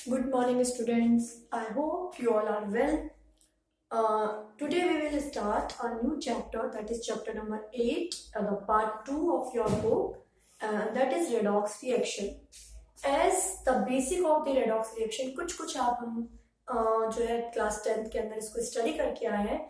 Good morning, students. I hope you all are well. Today we will start a new chapter, that is chapter number 8, the part 2 of your book, that is redox reaction. As the basic of the redox reaction, कुछ आप हम जो है class 10th के अंदर इसको study करके आए हैं,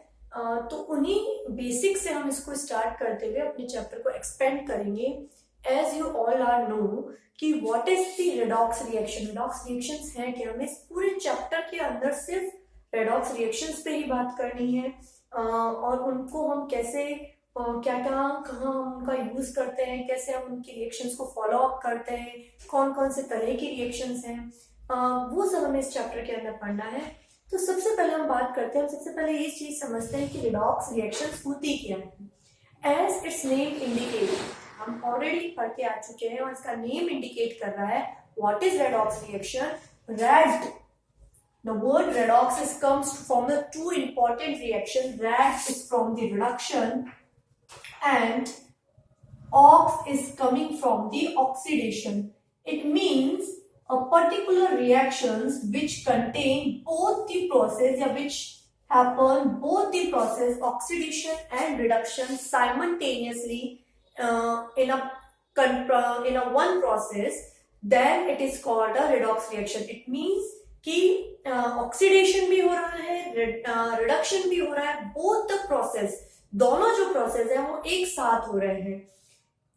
तो उन्हीं बेसिक से हम इसको स्टार्ट करते हुए अपने चैप्टर को एक्सपेंड करेंगे. As you all are know कि what is the redox reaction. Redox reactions हैं कि हमें इस पूरे चैप्टर के अंदर सिर्फ रेडॉक्स रिएक्शंस पे ही बात करनी है, और उनको हम कैसे क्या क्या कहाँ हम उनका यूज करते हैं, कैसे हम उनकी रिएक्शंस को फॉलो अप करते हैं, कौन कौन से तरह की रिएक्शंस हैं, वो सब हमें इस चैप्टर के अंदर पढ़ना है. तो सबसे पहले हम बात करते हैं, हम सबसे पहले ये चीज समझते हैं कि रेडॉक्स रिएक्शंस होती क्या है. एज इट्स नेम इंडिकेट, हम ऑलरेडी पढ़ के आ चुके हैं और इसका नेम इंडिकेट कर रहा है what is redox reaction. Red, the word redox is comes from the two important reaction. Red is from the reduction and ox is coming from the oxidation. It means a particular reactions which contain both the process या which happen both the process oxidation and reduction simultaneously in a one process, then it is called a redox reaction. It means कि oxidation भी हो रहा है, reduction भी हो रहा है, बोथ द प्रोसेस, दोनों जो प्रोसेस है वो एक साथ हो रहे हैं.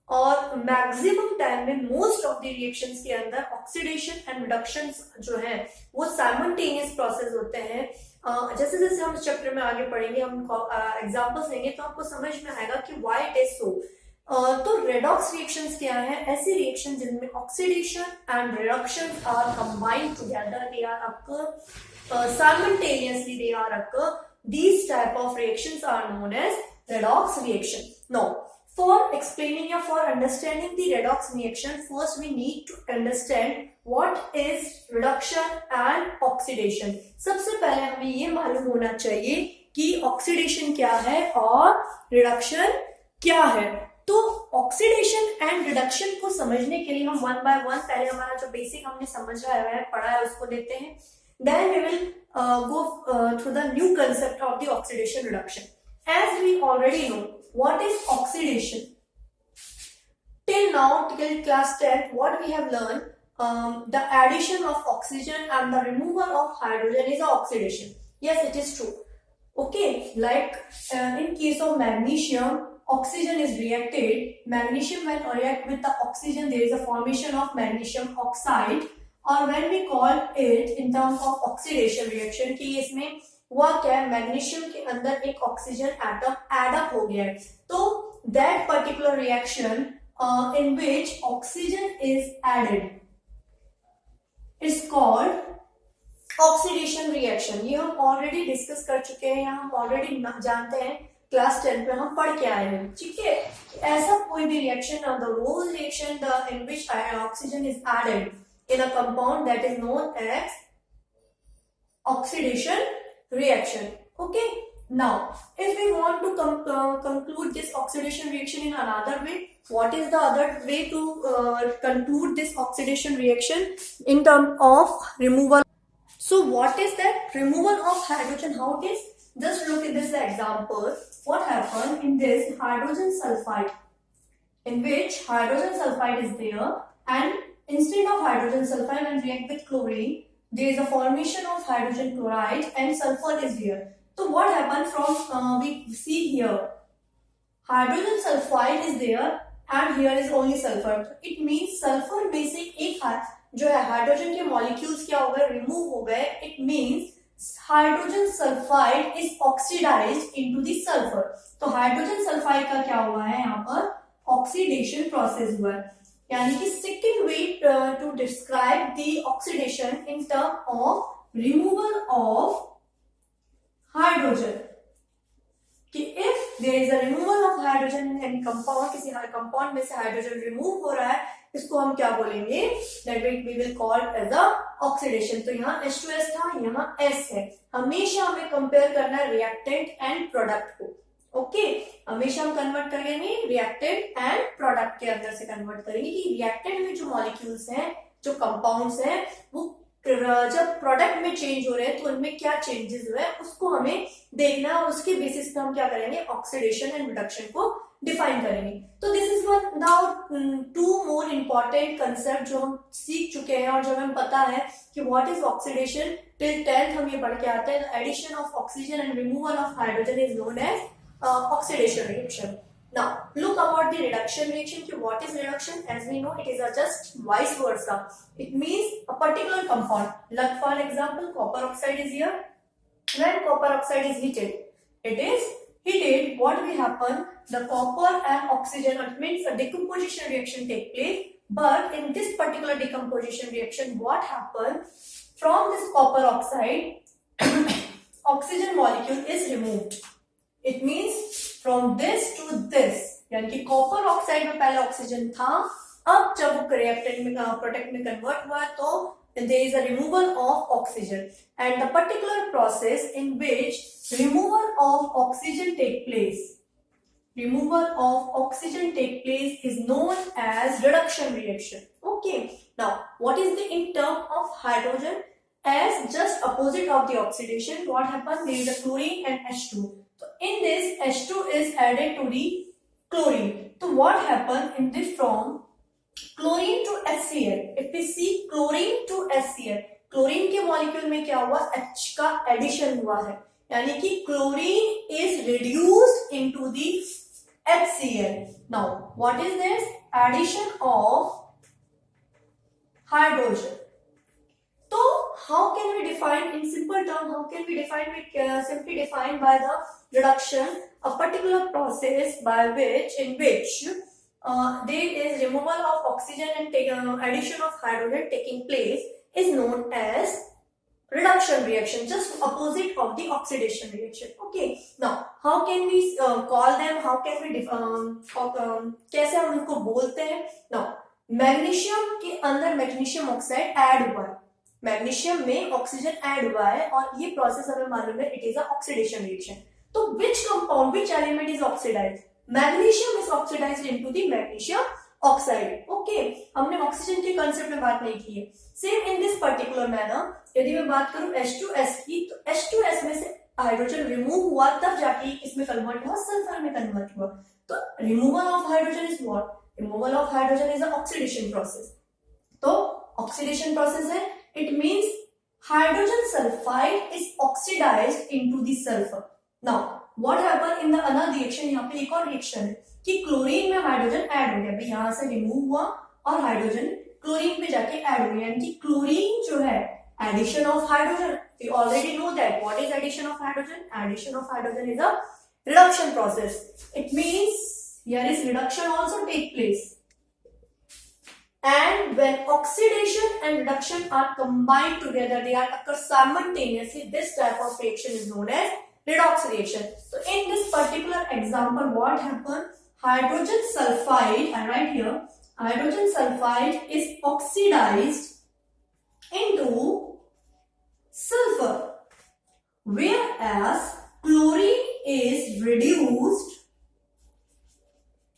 और मैक्सिमम टाइम में मोस्ट ऑफ द रिएक्शंस के अंदर ऑक्सीडेशन एंड रिडक्शन जो है वो साइमल्टेनियस प्रोसेस होते हैं. जैसे जैसे हम इस चैप्टर में आगे पढ़ेंगे, हम एग्जांपल्स लेंगे तो आपको समझ में आएगा कि व्हाई इट इज सो. तो रेडॉक्स रिएक्शंस क्या है? ऐसी रिएक्शन जिनमें oxidation and reduction are combined together, they are occur simultaneously, they are occur. These type of reactions are known as redox reaction. Now, for explaining or for understanding the redox reaction, first we need to understand what is reduction and oxidation. सबसे पहले हमें ये मालूम होना चाहिए कि oxidation क्या है और रिडक्शन क्या है. तो ऑक्सीडेशन एंड रिडक्शन को समझने के लिए हम वन बाय वन पहले हमारा जो बेसिक हमने समझा है पढ़ा है उसको लेते हैं. Then we will go through the new concept of the oxidation reduction. As we already know, what is oxidation? Till now, till class 10, what we have learned, the addition of oxygen and the removal of hydrogen is oxidation. Yes, it is true. Okay, like in case of magnesium, oxygen is reacted. Magnesium when react with the oxygen, there is a formation of magnesium oxide. और when we call it in terms of oxidation reaction कि इसमें हुआ क्या है, magnesium के अंदर एक oxygen atom add up हो गया है. तो that particular reaction in which oxygen is added is called oxidation reaction. ये हम ऑलरेडी डिस्कस कर चुके हैं, या हम ऑलरेडी जानते हैं, क्लास 10 पे हम पढ़ के आए हैं. ठीक है, ऐसा कोई भी रिएक्शन और the whole reaction in which oxygen is added in a compound that is known as oxidation reaction. Okay, now if we want to conclude this oxidation reaction in another way, what is the other way to conclude this oxidation reaction in terms of removal? So what is that removal of hydrogen? How it is? Just look at this example. What happened in this hydrogen sulfide, in which hydrogen sulfide is there, and instead of hydrogen sulfide when react with chlorine, there is a formation of hydrogen chloride and sulfur is here. So what happened from we see here, hydrogen sulfide is there and here is only sulfur. It means sulfur में से एक जो है hydrogen के molecules क्या हो गए, remove हो गए. It means hydrogen sulphide is oxidised into the sulphur. तो हाइड्रोजन सल्फाइड का क्या हुआ है, यहाँ पर ऑक्सीडेशन प्रोसेस हुआ है. यानी कि second way to describe the oxidation in term of removal of hydrogen, कि if there is a removal of hydrogen in any compound, किसी कंपाउंड में से हाइड्रोजन रिमूव हो रहा है, इसको हम क्या बोलेंगे, that we will call as a oxidation. तो यहाँ H2S था, यहाँ S है. हमेशा हमें कंपेयर करना है रिएक्टेंट एंड प्रोडक्ट को. ओके, हमेशा हम कन्वर्ट करेंगे रिएक्टेंट एंड प्रोडक्ट के अंदर से कन्वर्ट करेंगे कि रिएक्टेंट में जो मॉलिक्यूल्स हैं, जो कंपाउंड्स हैं, वो जब प्रोडक्ट में चेंज हो रहे हैं तो उनमें क्या चेंजेस हुए हैं उसको हमें देखना है, और उसके बेसिस पे हम क्या करेंगे, ऑक्सीडेशन एंड रिडक्शन को डिफाइन करेंगे। तो this is one now 2 more important concept जो हम सीख चुके हैं और जो हमें पता है कि what is oxidation. Till 10th हम ये पढ़ के आते हैं, addition of oxygen and removal of hydrogen is known as oxidation reaction. Now look about the reduction reaction. What is reduction? As we know, it is just vice versa. It means a particular compound. Like for example, copper oxide is here. When copper oxide is heated, it is heated. What will happen? The copper and oxygen, it means a decomposition reaction take place. But in this particular decomposition reaction, what happens? From this copper oxide, oxygen molecule is removed. It means from this to this, यानी कि copper oxide में पहले oxygen था, अब जब वो reactant में product में कन्वर्ट हुआ तो there is a removal of oxygen, and the particular process in which removal of oxygen take place is known as reduction reaction. Okay, now what is the in term of hydrogen? As just opposite of the oxidation, what happens? There is a chlorine and H2. So in this, H2 is added to the chlorine. So what happens in this from chlorine to HCl? If we see chlorine to HCl, chlorine के molecule में क्या हुआ? H का addition हुआ है, यानी कि chlorine is reduced into the HCl. Now what is this? Addition of hydrogen. So how can we define in simple terms? How can we define? We simply define by the reduction, a particular process by which in which there is removal of oxygen and addition of hydrogen taking place is known as reduction reaction, just opposite of the oxidation reaction. Okay, now how can we call them? How can we कैसे हम उनको बोलते हैं? Now magnesium के अंदर magnesium oxide add हुआ है, magnesium में ऑक्सीजन ऐड हुआ है, और ये प्रोसेस हमें मालूम है, it is a oxidation reaction. तो which compound, which element is oxidized? Magnesium is oxidised into the magnesium oxide. Okay, हमने ऑक्सीजन के कांसेप्ट में बात नहीं की है. Same in this particular manner, यदि मैं बात करूं H2S की, तो H2S में से हाइड्रोजन रिमूव हुआ, तब जाके इसमें कन्वर्ट हुआ, सल्फर में कन्वर्ट हुआ. तो removal of hydrogen is what? Removal of hydrogen is a oxidation process. तो ऑक्सीडेशन प्रोसेस है, it means hydrogen sulfide is oxidized into the sulfur. Now what happened in the another reaction? यहाँ पे एक और reaction है कि chlorine में hydrogen add हो गया, भाई यहाँ से रिमूव हुआ और हाइड्रोजन क्लोरीन में जाके ऐड हो गया, यानी कि क्लोरीन जो है addition of hydrogen. We already know that what is addition of hydrogen? Addition of hydrogen is a reduction process. It means here is reduction also take place. And when oxidation and reduction are combined together, they are occur simultaneously. This type of reaction is known as redox reaction. So in this particular example, what happened? Hydrogen sulfide, I write here, hydrogen sulfide is oxidized into sulfur, whereas chlorine is reduced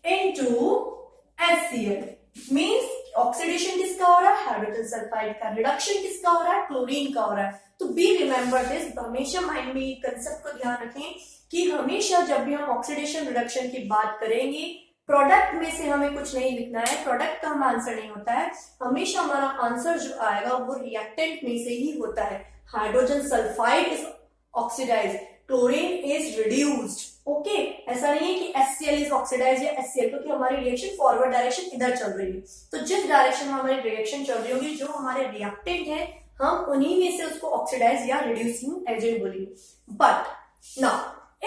into HCl. Means oxidation किसका हो रहा है? Hydrogen sulphide का. Reduction किसका हो रहा है? Chlorine का हो रहा है. तो बी रिमेंबर दिस, हमेशा माइंड में कंसेप्ट को ध्यान रखें कि हमेशा जब भी हम ऑक्सीडेशन रिडक्शन की बात करेंगे, प्रोडक्ट में से हमें कुछ नहीं लिखना है, प्रोडक्ट का हमारा आंसर नहीं होता है, हमेशा हमारा आंसर जो आएगा वो रिएक्टेंट में से ही होता है. Hydrogen sulphide is oxidised, chlorine is reduced. Okay, ऐसा नहीं है कि HCl इज ऑक्सीडाइज्ड या HCl, क्योंकि हमारी रिएक्शन फॉरवर्ड डायरेक्शन इधर चल रही है. तो जिस डायरेक्शन में हमारी रिएक्शन चल रही होगी, जो हमारे रिएक्टेंट है, हम उन्हीं में से उसको ऑक्सीडाइज या रिड्यूसिंग एजेंट बोलेंगे. But now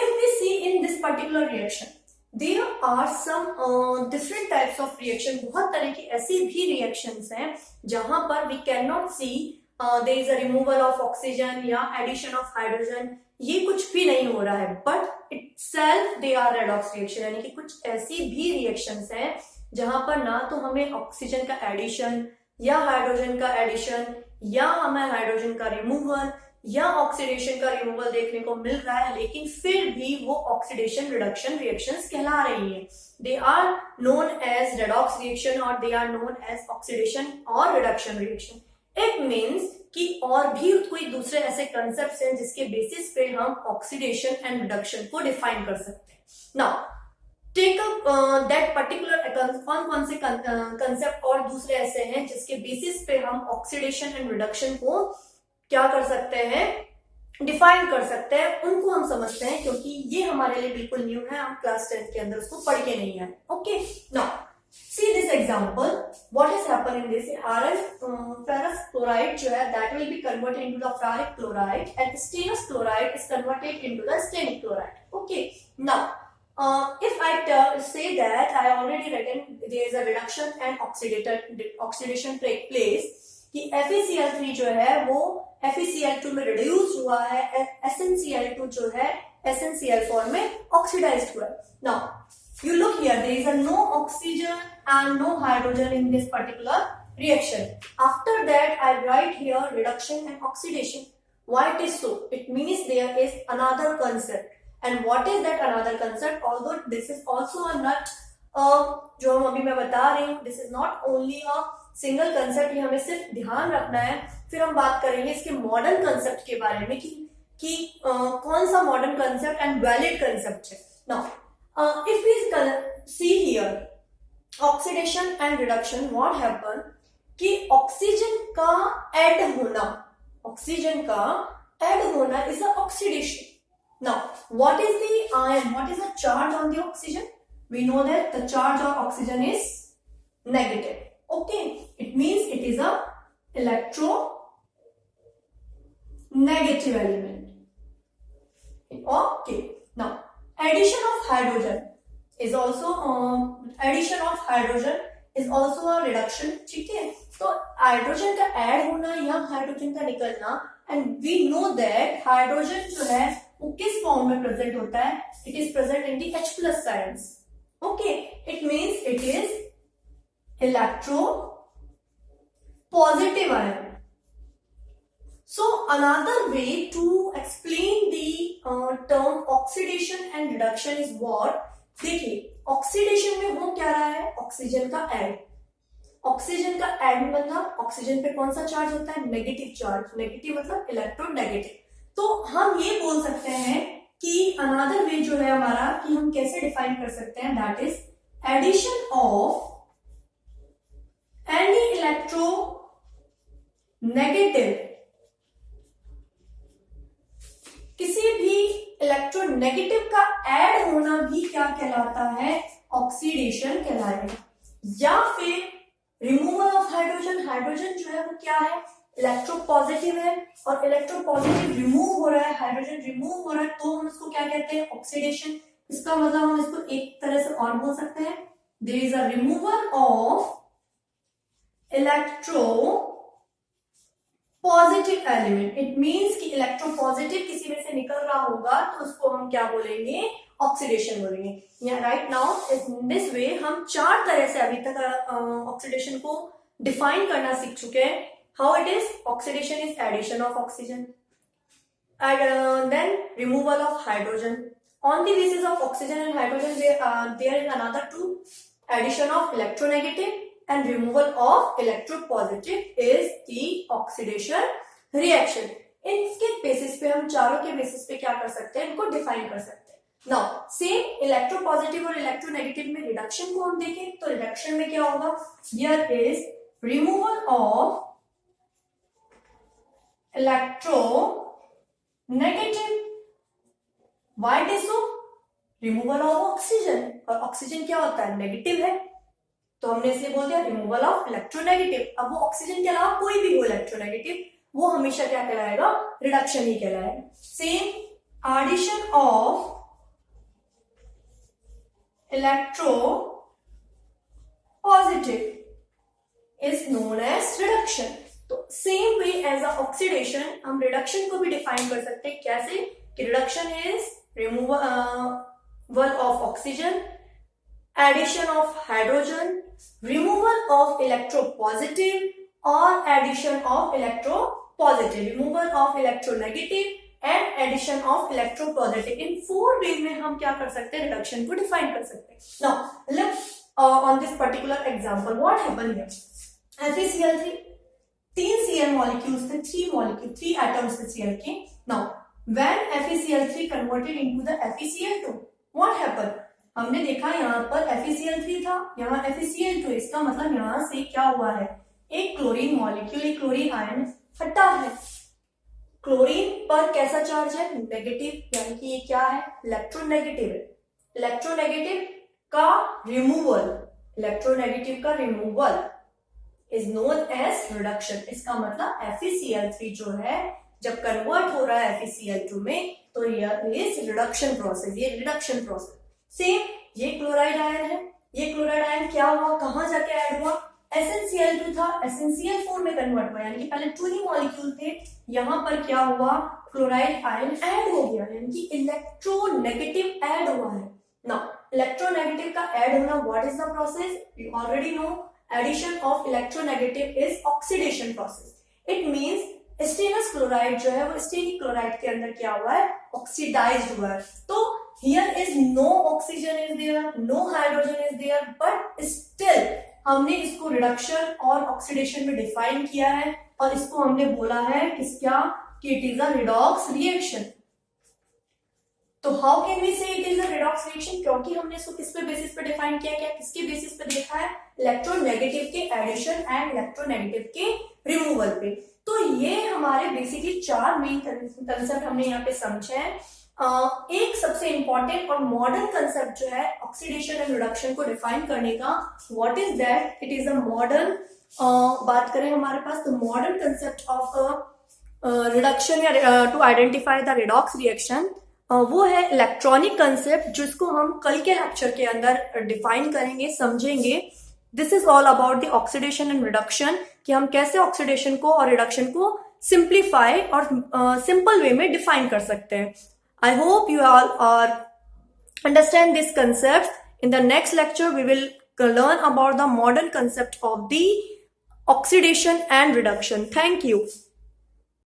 if we see in this particular reaction, there are some different types of reaction. बहुत तरह की ऐसी भी रिएक्शंस हैं जहां पर we can not see there is a removal of oxygen या एडिशन ऑफ हाइड्रोजन, ये कुछ भी नहीं हो रहा है, but itself they are redox reaction. यानी कि कुछ ऐसी भी रिएक्शंस हैं जहां पर ना तो हमें ऑक्सीजन का एडिशन या हाइड्रोजन का एडिशन या हमें हाइड्रोजन का रिमूवल या ऑक्सीडेशन का रिमूवल देखने को मिल रहा है, लेकिन फिर भी वो ऑक्सीडेशन रिडक्शन रिएक्शंस कहला रही हैं. They are known as redox reaction और they are known as oxidation और रिडक्शन रिएक्शन. इट मीन्स कि और भी कोई दूसरे ऐसे कंसेप्ट हैं जिसके बेसिस पे हम ऑक्सीडेशन एंड रिडक्शन को डिफाइन कर सकते हैं. Now take up that particular कौन से कंसेप्ट और दूसरे ऐसे हैं जिसके बेसिस पे हम ऑक्सीडेशन एंड रिडक्शन को क्या कर सकते हैं, डिफाइन कर सकते हैं. उनको हम समझते हैं क्योंकि ये हमारे लिए बिल्कुल न्यू है, हम क्लास 10 के अंदर उसको पढ़ के नहीं आए. Okay, now see this example. What has happened in this? Iron ferrous chloride जो है that will be converted into the ferric chloride and stannous chloride is converted into the stannic chloride. Okay, now if I say that I already written there is a reduction and oxidation take place कि FeCl3 जो है वो FeCl2 में reduce हुआ है, SnCl2 जो है SnCl4 में oxidized हुआ है. Now you look here, there is a no oxygen and no hydrogen in this particular reaction. After that I write here reduction and oxidation. Why it is so? It means there is another concept. And what is that another concept? Although this is also a nut जो हम अभी मैं बता रही हूँ, this is not only a single concept. ये हमें सिर्फ ध्यान रखना है. फिर हम बात करेंगे इसके मॉडर्न कंसेप्ट के बारे में कि कौन सा modern concept and valid concept है. Now if we see here oxidation and reduction, what happen कि ऑक्सीजन का ऐड होना is a oxidation. Now what is the ion, what is the charge on the oxygen? We know that the charge of oxygen is negative. Okay, it means it is a electronegative element. Okay, now addition of hydrogen is also a reduction. ठीक है, तो hydrogen का add होना या hydrogen का निकलना, and we know that hydrogen जो है वो किस फॉर्म में प्रेजेंट होता है? It is present in the H+ science. Okay, it means it is electropositive ion. So another way to explain the term oxidation and reduction is what? देखिए, oxidation में हो क्या रहा है? ऑक्सीजन का ऐड. ऑक्सीजन का add मतलब oxygen पे कौन सा चार्ज होता है? Negative charge. नेगेटिव मतलब इलेक्ट्रोनेगेटिव. तो हम ये बोल सकते हैं कि अनदर वे जो है हमारा कि हम कैसे डिफाइन कर सकते हैं, that is addition of any electronegative, किसी भी इलेक्ट्रोनेगेटिव का ऐड होना भी क्या कहलाता है? ऑक्सीडेशन कहलाएगा. या फिर रिमूवल ऑफ हाइड्रोजन. हाइड्रोजन जो है वो क्या है? इलेक्ट्रोपॉजिटिव है, और इलेक्ट्रोपॉजिटिव रिमूव हो रहा है, हाइड्रोजन रिमूव हो रहा है, तो हम इसको क्या कहते हैं? ऑक्सीडेशन. इसका मतलब हम इसको एक तरह से और बोल सकते हैं, there is a removal of electro positive element. It means कि इलेक्ट्रोपॉजिटिव किसी में से निकल रहा होगा तो उसको हम क्या बोलेंगे? ऑक्सीडेशन बोलेंगे. या right now in this way हम 4 तरह से अभी तक ऑक्सीडेशन को डिफाइन करना सीख चुके हैं. How it is? Oxidation is addition of oxygen, then removal of hydrogen. On the basis of oxygen and hydrogen there is another 2, addition of electronegative and removal of electropositive is the oxidation reaction. इनके basis पे हम चारों के basis पे क्या कर सकते हैं? इनको डिफाइन कर सकते हैं. नाउ सेम इलेक्ट्रोपॉजिटिव और इलेक्ट्रोनेगेटिव में रिडक्शन को हम देखें तो रिडक्शन में क्या होगा? Here is removal of electro negative. Why it is so? Removal of oxygen, और ऑक्सीजन क्या होता है? नेगेटिव है, तो हमने इसलिए बोल दिया रिमूवल ऑफ इलेक्ट्रोनेगेटिव. अब वो ऑक्सीजन के अलावा कोई भी हो इलेक्ट्रोनेगेटिव, वो हमेशा क्या कहलाएगा? रिडक्शन ही कहलाएगा. Same addition of electro positive is known as reduction. तो same way as a oxidation हम रिडक्शन को भी डिफाइन कर सकते हैं. कैसे? कि reduction is removal of oxygen, addition of hydrogen, removal of electropositive और addition of electropositive, removal of electronegative and addition of electropositive. In 4 way में हम क्या कर सकते हैं? रिडक्शन को डिफाइन कर सकते हैं. Now let's on this particular example what happened here? FeCl3 3 Cl molecules थे, 3 atoms थे Cl के. Now when FeCl3 converted into the FeCl2, what happened? हमने देखा यहाँ पर FeCl3 था, यहाँ FeCl2. इसका मतलब यहाँ से क्या हुआ है, एक क्लोरीन मॉलिक्यूल, एक क्लोरीन आयन हटा है. क्लोरीन पर कैसा चार्ज है, नेगेटिव, यानी कि ये क्या है, इलेक्ट्रोनेगेटिव. इलेक्ट्रोनेगेटिव का रिमूवल, इलेक्ट्रोनेगेटिव का removal is known as reduction. इसका मतलब FeCl3 जो है जब कन्वर्ट हो रहा है FeCl2 में, तो यह इज रिडक्शन प्रोसेस, ये रिडक्शन प्रोसेस. सेम ये क्लोराइड आयन है, ये क्लोराइड आयन क्या हुआ, कहां जाके ऐड हुआ, SnCl2 था, SnCl4 में कन्वर्ट हुआ, यानी कि पहले 2 ही मॉलिक्यूल थे, यहां पर क्या हुआ, क्लोराइड आयन ऐड हो गया, यानी कि इलेक्ट्रोनेगेटिव ऐड हुआ है. नाउ इलेक्ट्रोनेगेटिव का ऐड होना, what is the process, you already know. Addition of electronegative is oxidation process. It means stannous chloride जो है वो स्टेनिक क्लोराइड के अंदर क्या हुआ है, ऑक्सीडाइज्ड हुआ है. तो here is no oxygen is there, no hydrogen is there, but still हमने इसको रिडक्शन और ऑक्सीडेशन में डिफाइन किया है, और इसको हमने बोला है किसका, कि it is a redox reaction. तो हाउ कैन वी से it is a redox reaction, क्योंकि हमने इसको किस पे बेसिस पे डिफाइन किया, क्या किसके बेसिस पे देखा है, इलेक्ट्रोनेगेटिव के एडिशन एंड इलेक्ट्रोनेगेटिव के रिमूवल पे. तो ये हमारे बेसिकली 4 मेन कंसेप्ट हमने यहाँ पे समझे हैं. एक सबसे इंपॉर्टेंट और मॉडर्न कंसेप्ट जो है ऑक्सीडेशन एंड रिडक्शन को डिफाइन करने का, what is that, it is a modern, बात करें हमारे पास तो मॉडर्न कंसेप्ट ऑफ रिडक्शन या to identify the redox reaction, वो है इलेक्ट्रॉनिक कंसेप्ट, जिसको हम कल के लेक्चर के अंदर डिफाइन करेंगे, समझेंगे. This is all about the oxidation and reduction, कि हम कैसे ऑक्सीडेशन को और रिडक्शन को सिंप्लीफाई और सिंपल वे में डिफाइन कर सकते हैं. I hope you all understand this concept. In the next lecture, we will learn about the modern concept of the oxidation and reduction. Thank you.